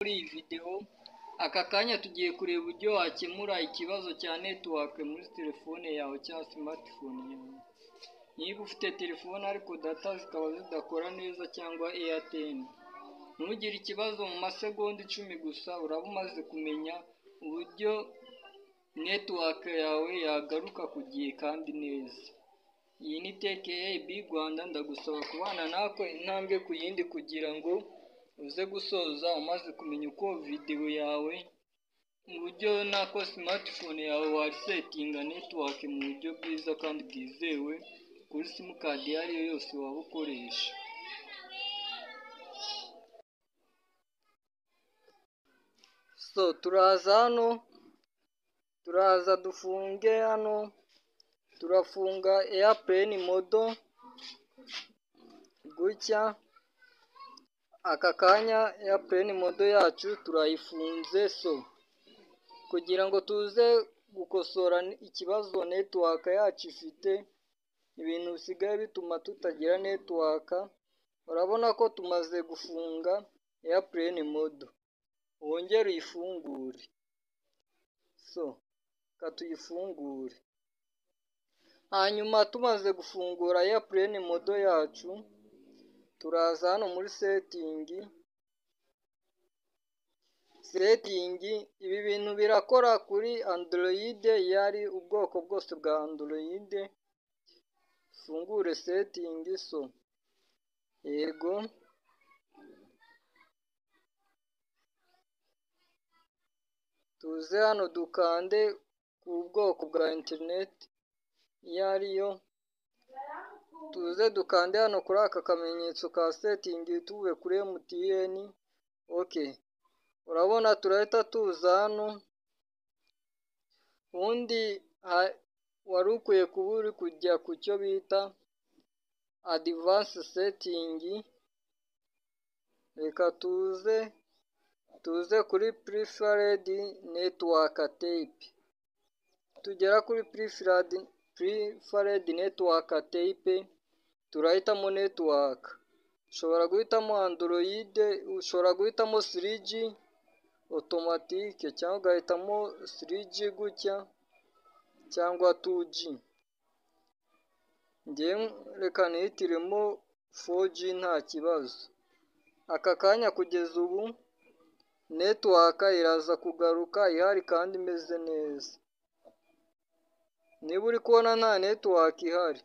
Muri iyi video aka kanya tugiye kureba uburyo wakemura ikibazo cya network muri telefone yawe cyangwa smartphone yawe. Niba ufite telefone ariko data zikaba zidakora neza cyangwa Airtel, ntugire ikibazo, mu masegonda 10 gusa uraba umaze kumenya uburyo network yawe yagaruka ku gihe kandi neza. Iyi ni TKAB Rwanda, ndagusaba kubana natwe intambwe ku yindi kugira ngo uze gusoza umaze kumenya uko video yawe mu buryo nako smartphone yawe warisetinga network mu buryo bwiza kandi bwizewe kuri simukadi iyo ariyo yose waba ukoresha. Turaza dufunge hano, turafunga airplane mode gutya. Aka kanya airplane mode yacu turayifunze. Kugira ngo tuze gukosora ikibazo network yacu ifite, ibintu bisigaye bituma tutagira network, urabona ko tumaze gufunga airplane mode. Wongere uyifungure. Tuyifungure. Hanyuma tumaze gufungura airplane mode yacu, turaza hano muri setting. Ibi bintu birakora kuri Android, yari ubwoko bwose bwa Android. Fungure setting. Yego. Tuze hano dukande ku bwoko bwa internet iyo ariyo. Tuze dukande hano kuri aka kamenyetso ka setting tuve kuri MTN. Okay. Urabona turahita tuza hano. Ubundi wari ukwiye kuba uri kujya ku cyo bita advanced setting. Reka tuze kuri preferred network type. Tugera kuri preferred network type, turahitamo network. Ushobora guhitamo Android, ushobora guhitamo 3G automatic, cyangwa ugahitamo 3G gutya cyangwa 2G. Reka nihitiremo 4G nta kibazo. Aka kanya kugeza ubu network iraza kugaruka ihari kandi imeze neza. Niba uri kubona nta network ihari,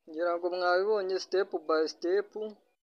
ngira ngo mwabibonye step by step.